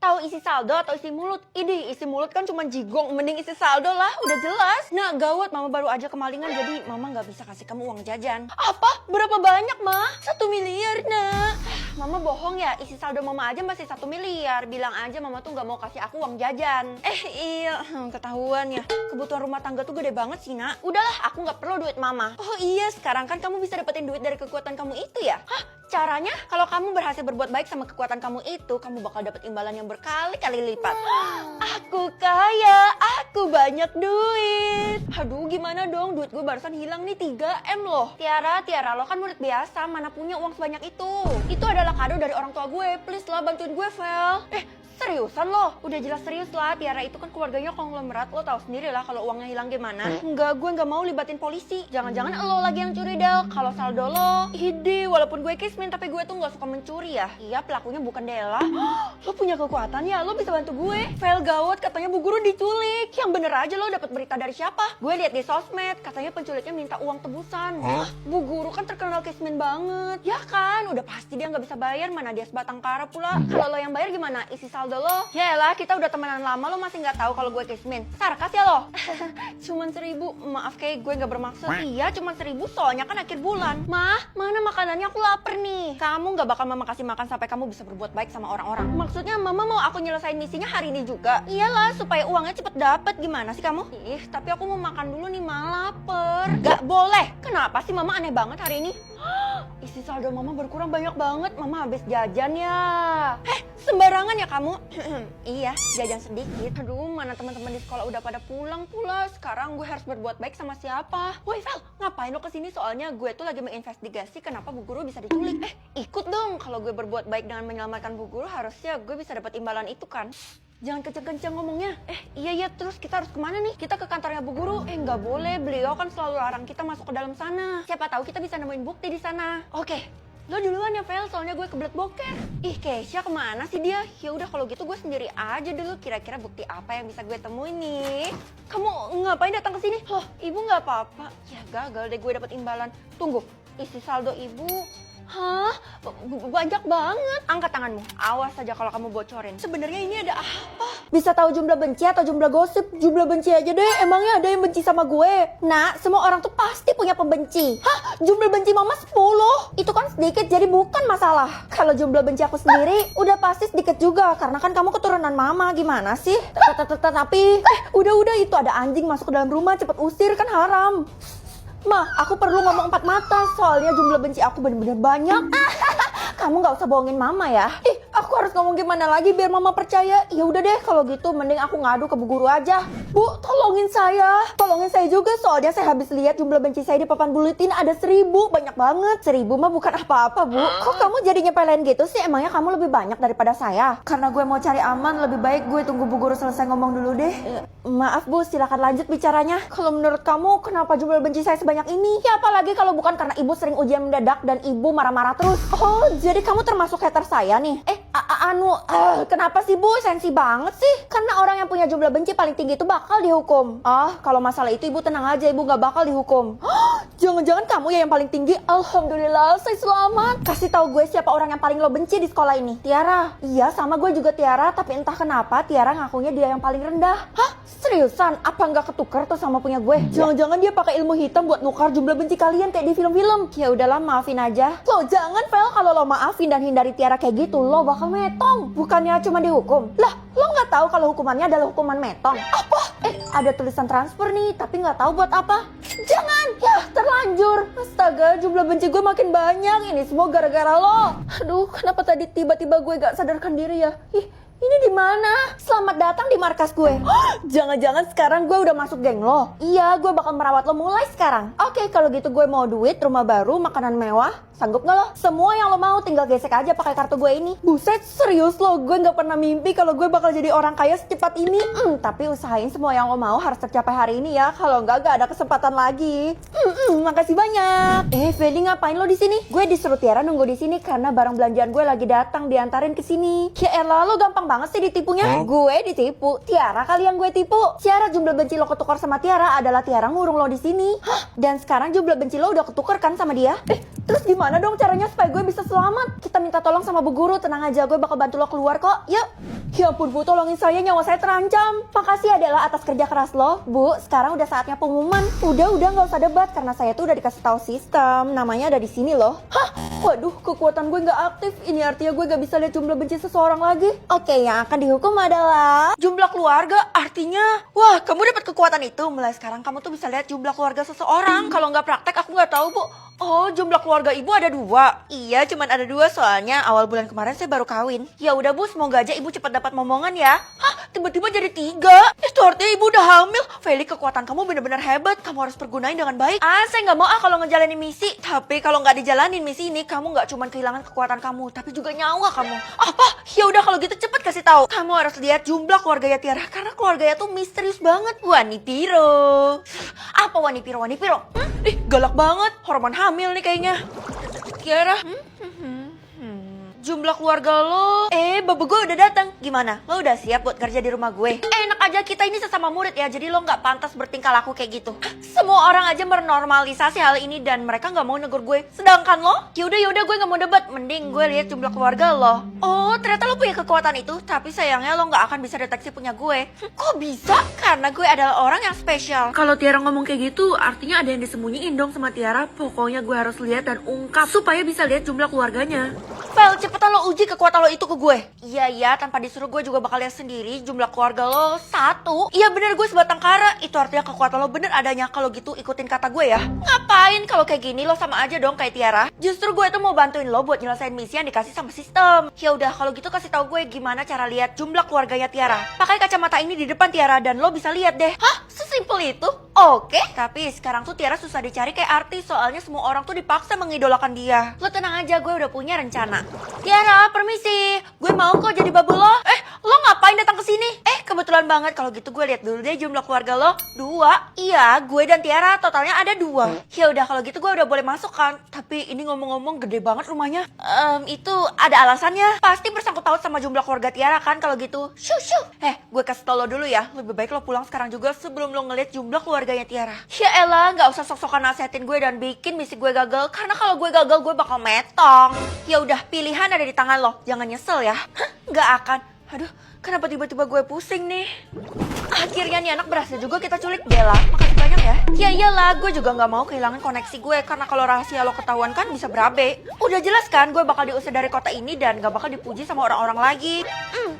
Tahu isi saldo atau isi mulut? Idih, isi mulut kan cuma jigong, mending isi saldo lah, udah jelas. Nah, gawat, mama baru aja kemalingan, jadi mama nggak bisa kasih kamu uang jajan. Apa? Berapa banyak, Ma? 1 miliar, nak. Mama bohong ya, isi saldo mama aja masih 1 miliar. Bilang aja mama tuh nggak mau kasih aku uang jajan. Iya, ketahuan ya. Kebutuhan rumah tangga tuh gede banget sih, nak. Udahlah, aku nggak perlu duit mama. Oh iya, sekarang kan kamu bisa dapetin duit dari kekuatan kamu itu ya? Hah? Caranya, kalau kamu berhasil berbuat baik sama kekuatan kamu itu, kamu bakal dapet imbalan yang berkali-kali lipat. Aku kaya, aku banyak duit. Aduh, gimana dong? Duit gue barusan hilang nih 3M loh. Tiara, lo kan murid biasa, mana punya uang sebanyak itu? Itu adalah kado dari orang tua gue. Please lah, bantuin gue, Vel. Seriusan lo? Udah jelas serius lah, Tiara itu kan keluarganya konglomerat, lo tahu sendiri lah kalau uangnya hilang gimana. Enggak, gue nggak mau libatin polisi. Jangan-jangan lo lagi yang curi, Del. Kalau saldo lo, ide, walaupun gue kismin, tapi gue tuh nggak suka mencuri ya. Iya, pelakunya bukan Dela. Lo punya kekuatan ya, lo bisa bantu gue. File gawat, katanya Bu Guru diculik. Yang bener aja lo dapat berita dari siapa? Gue lihat di sosmed, katanya penculiknya minta uang tebusan. Bu Guru kan terkenal kismin banget. Ya kan, udah pasti dia nggak bisa bayar, mana dia sebatang kara pula. Kalau lo yang bayar gimana? Isi saldo lo? Yaelah, kita udah temenan lama, lo masih nggak tahu kalau gue kismin. Sarkas ya lo? Cuman 1.000, maaf kayak gue nggak bermaksud. Iya, cuman 1.000 soalnya kan akhir bulan. Mah, mana makanannya, aku lapar nih. Kamu nggak bakal mama kasih makan sampai kamu bisa berbuat baik sama orang-orang. Maksudnya mama mau aku nyelesain misinya hari ini juga? Iyalah, supaya uangnya cepet dapet. Gimana sih kamu? Ih, tapi aku mau makan dulu nih, Ma, lapar. Gak boleh. Kenapa sih mama aneh banget hari ini? Isi saldo mama berkurang banyak banget. Mama habis jajan ya. Sembarangan ya kamu? Iya, jajan sedikit. Aduh, mana teman-teman di sekolah udah pada pulang pula. Sekarang gue harus berbuat baik sama siapa? Woi, Vel, ngapain lo kesini? Soalnya gue tuh lagi menginvestigasi kenapa Bu Guru bisa diculik. Ikut dong. Kalau gue berbuat baik dengan menyelamatkan Bu Guru, harusnya gue bisa dapat imbalan itu kan? Jangan kenceng-kenceng ngomongnya. Iya, terus kita harus kemana nih? Kita ke kantornya Bu Guru. Nggak boleh. Beliau kan selalu larang kita masuk ke dalam sana. Siapa tahu kita bisa nemuin bukti di sana. Oke. Lo duluan ya, Vel, soalnya gue kebelet boker. Ih, Keisha kemana sih dia? Ya udah kalau gitu gue sendiri aja dulu. Kira-kira bukti apa yang bisa gue temuin nih? Kamu ngapain datang ke sini? Loh, ibu nggak apa-apa. Ya gagal deh gue dapet imbalan. Tunggu, isi saldo ibu. Hah? Banyak banget. Angkat tanganmu. Awas saja kalau kamu bocorin. Sebenarnya ini ada apa? Bisa tahu jumlah benci atau jumlah gosip? Jumlah benci aja deh. Emangnya ada yang benci sama gue? Nah, semua orang tuh pasti punya pembenci. Hah? Jumlah benci mama 10. Itu kan sedikit, jadi bukan masalah. Kalau jumlah benci aku sendiri, udah pasti sedikit juga. Karena kan kamu keturunan mama. Gimana sih? Tapi, udah itu ada anjing masuk ke dalam rumah. Cepet usir, kan haram. Ma, aku perlu ngomong 4 mata, soalnya jumlah benci aku bener-bener banyak. Kamu nggak usah bohongin mama ya. Aku harus ngomong gimana lagi biar mama percaya. Ya udah deh, kalau gitu mending aku ngadu ke Bu Guru aja. Bu, tolongin saya. Tolongin saya juga, soalnya saya habis lihat jumlah benci saya di papan buletin ada 1.000. Banyak banget. 1.000 mah bukan apa-apa, Bu. Kok kamu jadi nyepelin gitu sih? Emangnya kamu lebih banyak daripada saya? Karena gue mau cari aman, lebih baik gue tunggu Bu Guru selesai ngomong dulu deh. Maaf Bu, silakan lanjut bicaranya. Kalau menurut kamu, kenapa jumlah benci saya sebanyak ini? Ya apalagi kalau bukan karena ibu sering ujian mendadak dan ibu marah-marah terus. Oh, jadi kamu termasuk hater saya nih? Kenapa sih Bu? Sensi banget sih. Karena orang yang punya jumlah benci paling tinggi itu bakal dihukum. Kalau masalah itu ibu tenang aja, ibu gak bakal dihukum. Jangan-jangan kamu ya yang paling tinggi? Alhamdulillah, saya selamat. Kasih tahu gue siapa orang yang paling lo benci di sekolah ini. Tiara. Iya, sama gue juga Tiara, tapi entah kenapa Tiara ngakunya dia yang paling rendah. Hah? Seriusan? Apa nggak ketukar tuh sama punya gue? Jangan-jangan dia pakai ilmu hitam buat nukar jumlah benci kalian kayak di film-film. Ya udahlah, maafin aja. Lo jangan, Vel, kalau lo maafin dan hindari Tiara kayak gitu, lo bakal metong. Bukannya cuma dihukum. Lah, lo nggak tahu kalau hukumannya adalah hukuman metong? Apa? Ada tulisan transfer nih, tapi nggak tahu buat apa. Jangan! Ya, terlanjur. Astaga, jumlah benci gue makin banyak. Ini semua gara-gara lo. Aduh, kenapa tadi tiba-tiba gue gak sadarkan diri ya? Ini di mana? Selamat datang di markas gue. Jangan-jangan sekarang gue udah masuk geng lo? Iya, gue bakal merawat lo mulai sekarang. Oke, kalau gitu gue mau duit, rumah baru, makanan mewah. Sanggup gak lo? Semua yang lo mau tinggal gesek aja pakai kartu gue ini. Buset, serius lo? Gue gak pernah mimpi kalau gue bakal jadi orang kaya secepat ini. Tapi usahain semua yang lo mau harus tercapai hari ini ya. Kalau enggak, gak ada kesempatan lagi. Makasih banyak. Feli, ngapain lo di sini? Gue disuruh Tiara nunggu di sini karena barang belanjaan gue lagi datang diantarin ke sini. Ya elah, lo gampang banget sih ditipunya. Gue ditipu, Tiara kali yang gue tipu. Syarat jumlah benci lo ketukar sama Tiara adalah Tiara ngurung lo di sini. Dan sekarang jumlah benci lo udah ketukar kan sama dia? Terus gimana dong caranya supaya gue bisa selamat? Kita minta tolong sama Bu Guru, tenang aja, gue bakal bantu lo keluar kok. Yuk. Ya ampun Bu, tolongin saya, nyawa saya terancam. Makasih adalah atas kerja keras lo, Bu. Sekarang udah saatnya pengumuman. Udah nggak usah debat karena saya tuh udah dikasih tahu sistem. Namanya ada di sini loh. Waduh, kekuatan gue nggak aktif. Ini artinya gue nggak bisa lihat jumlah benci seseorang lagi. Oke, yang akan dihukum adalah jumlah keluarga. Artinya, wah, kamu dapat kekuatan itu. Mulai sekarang kamu tuh bisa lihat jumlah keluarga seseorang. Kalau nggak praktek, aku nggak tahu Bu. Oh, jumlah keluarga ibu ada 2. Iya, cuman ada 2 soalnya awal bulan kemarin saya baru kawin. Ya udah Bu, semoga aja ibu cepat dapat momongan ya. Tiba-tiba jadi 3. Itu artinya ibu udah hamil. Feli, kekuatan kamu benar-benar hebat. Kamu harus pergunain dengan baik. Saya nggak mau kalau ngejalanin misi. Tapi kalau nggak dijalanin misi ini, kamu nggak cuman kehilangan kekuatan kamu, tapi juga nyawa kamu. Apa? Ya udah kalau gitu cepet kasih tahu. Kamu harus lihat jumlah keluarganya Tiara karena keluarganya tuh misterius banget. Wanipiro. Apa Wanipiro? Galak banget. Hormon hamil nih kayaknya. Tiara. Jumlah keluarga lo. Babu gue udah datang. Gimana? Lo udah siap buat kerja di rumah gue? Enak aja, kita ini sesama murid ya, jadi lo nggak pantas bertingkah laku kayak gitu. Semua orang aja menormalisasi hal ini dan mereka nggak mau negur gue. Sedangkan lo? Yaudah gue nggak mau debat. Mending gue lihat jumlah keluarga lo. Oh, ternyata lo punya kekuatan itu. Tapi sayangnya lo nggak akan bisa deteksi punya gue. Kok bisa? Karena gue adalah orang yang spesial. Kalau Tiara ngomong kayak gitu, artinya ada yang disembunyiin dong sama Tiara. Pokoknya gue harus lihat dan ungkap supaya bisa lihat jumlah keluarganya. Vel, cepetan lo uji kekuatan lo itu ke gue. Iya, tanpa disuruh gue juga bakal lihat sendiri jumlah keluarga lo 1. Iya bener, gue sebatang kara. Itu artinya kekuatan lo bener adanya. Kalau gitu ikutin kata gue ya. Ngapain kalau kayak gini, lo sama aja dong kayak Tiara. Justru gue tuh mau bantuin lo buat nyelesain misi yang dikasih sama sistem. Ya udah kalau gitu kasih tahu gue gimana cara lihat jumlah keluarganya Tiara. Pakai kacamata ini di depan Tiara dan lo bisa lihat deh. Sesimpel itu? Oke. Tapi sekarang tuh Tiara susah dicari kayak artis, soalnya semua orang tuh dipaksa mengidolakan dia. Lo tenang aja, gue udah punya rencana. Tiara, permisi. Gue mau kok jadi babu lo. Lo ngapain datang ke sini? Kebetulan banget. Kalau gitu gue lihat dulu deh jumlah keluarga lo. 2. Iya, gue dan Tiara totalnya ada 2. Ya udah kalau gitu gue udah boleh masuk kan. Tapi ini ngomong-ngomong gede banget rumahnya. Itu ada alasannya. Pasti bersangkut paut sama jumlah keluarga Tiara kan kalau gitu. Shoo. Gue kasih tau lo dulu ya. Lebih baik lo pulang sekarang juga sebelum lo ngeliat jumlah keluarganya Tiara. Ya elah, gak usah sok-sokan nasihatin gue dan bikin misi gue gagal. Karena kalau gue gagal gue bakal metong. Ya udah, pilihan ada di tangan lo. Jangan nyesel ya. Gak akan. Aduh, kenapa tiba-tiba gue pusing nih? Akhirnya nih anak berhasil juga kita culik. Bella, makasih banyak ya. Ya iyalah, gue juga gak mau kehilangan koneksi gue. Karena kalau rahasia lo ketahuan kan bisa berabe. Udah jelas kan gue bakal diusir dari kota ini dan gak bakal dipuji sama orang-orang lagi.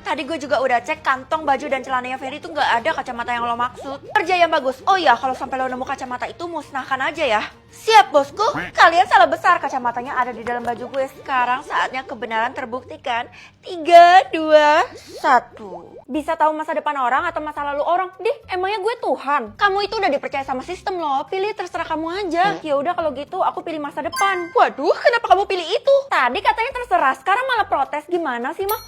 Tadi gue juga udah cek kantong baju dan celananya Ferry tuh gak ada kacamata yang lo maksud. Kerja yang bagus. Oh iya, kalau sampai lo nemu kacamata itu musnahkan aja ya. Siap bosku, kalian salah besar, kacamatanya ada di dalam baju gue. Sekarang saatnya kebenaran terbuktikan. 3, 2, 1. Bisa tahu masa depan orang atau masa lalu orang? Emangnya gue Tuhan? Kamu itu udah dipercaya sama sistem loh. Pilih terserah kamu aja. Ya udah kalau gitu aku pilih masa depan. Waduh, kenapa kamu pilih itu? Tadi katanya terserah, sekarang malah protes. Gimana sih, Mah?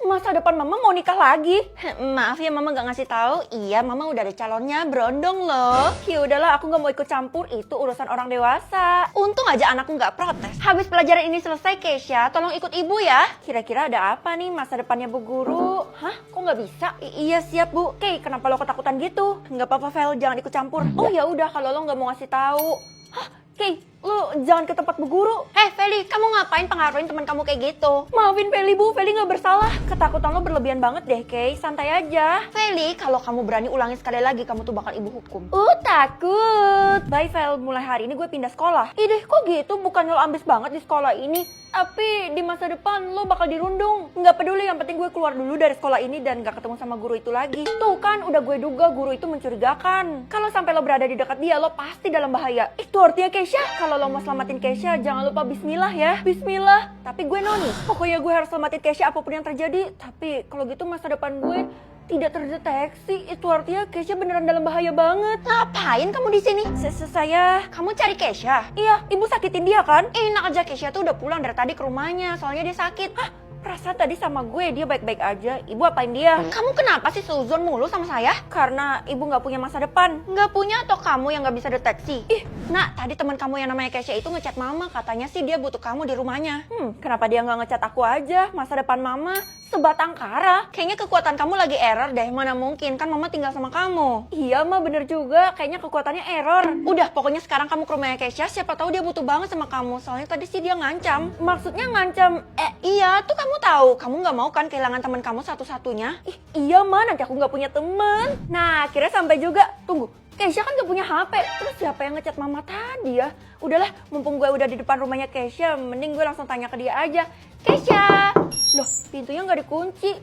Masa depan mama mau nikah lagi? Maaf ya mama gak ngasih tahu. Iya, mama udah ada calonnya, berondong loh. Ya udahlah, aku gak mau ikut campur, itu urusan orang dewasa. Untung aja anakku gak protes. Habis pelajaran ini selesai, Keisha, tolong ikut ibu ya. Kira-kira ada apa nih masa depannya Bu Guru? Kok gak bisa? Iya siap Bu. Kay, kenapa lo ketakutan gitu? Gak apa-apa Vel, jangan ikut campur. Oh ya udah kalau lo gak mau ngasih tahu. Kay, lu jangan ke tempat Bu Guru. Feli, kamu ngapain pengaruhin teman kamu kayak gitu? Maafin Feli Bu, Feli gak bersalah. Ketakutan lo berlebihan banget deh, Kay. Santai aja. Feli, kalau kamu berani ulangi sekali lagi, kamu tuh bakal ibu hukum. Takut. Bye, Fel. Mulai hari ini gue pindah sekolah. Ideh, kok gitu? Bukannya lo ambis banget di sekolah ini? Tapi di masa depan lo bakal dirundung. Nggak peduli, yang penting gue keluar dulu dari sekolah ini dan gak ketemu sama guru itu lagi. Tuh kan, udah gue duga guru itu mencurigakan. Kalau sampai lo berada di dekat dia, lo pasti dalam bahaya. Itu artinya Keisha, kalau lo mau selamatin Keisha, jangan lupa bismillah ya. Bismillah. Tapi gue noni. Pokoknya gue harus selamatin Keisha apapun yang terjadi. Tapi kalau gitu masa depan gue tidak terdeteksi, itu artinya Keisha beneran dalam bahaya banget. Ngapain kamu di sini? Saya, kamu cari Keisha? Iya, ibu sakitin dia kan? Enak aja, Keisha tuh udah pulang dari tadi ke rumahnya, soalnya dia sakit. Perasaan tadi sama gue dia baik-baik aja. Ibu apain dia? Kamu kenapa sih seuzon mulu sama saya? Karena ibu gak punya masa depan. Gak punya atau kamu yang gak bisa deteksi? Nak, tadi teman kamu yang namanya Keisha itu ngechat mama. Katanya sih dia butuh kamu di rumahnya. Kenapa dia gak ngechat aku aja? Masa depan mama sebatang kara. Kayaknya kekuatan kamu lagi error deh, mana mungkin, kan mama tinggal sama kamu. Iya ma, bener juga, kayaknya kekuatannya error. Udah, pokoknya sekarang kamu ke rumahnya Keisha, siapa tahu dia butuh banget sama kamu. Soalnya tadi sih dia ngancam. Maksudnya ngancam? Iya, tuh kamu tahu, kamu nggak mau kan kehilangan teman kamu satu-satunya? Ih, iya ma, nanti aku nggak punya teman. Nah, akhirnya sampai juga. Tunggu, Keisha kan gak punya HP, terus siapa yang ngechat mama tadi ya? Udahlah, mumpung gue udah di depan rumahnya Keisha, mending gue langsung tanya ke dia aja. Keisha! Loh, pintunya gak dikunci.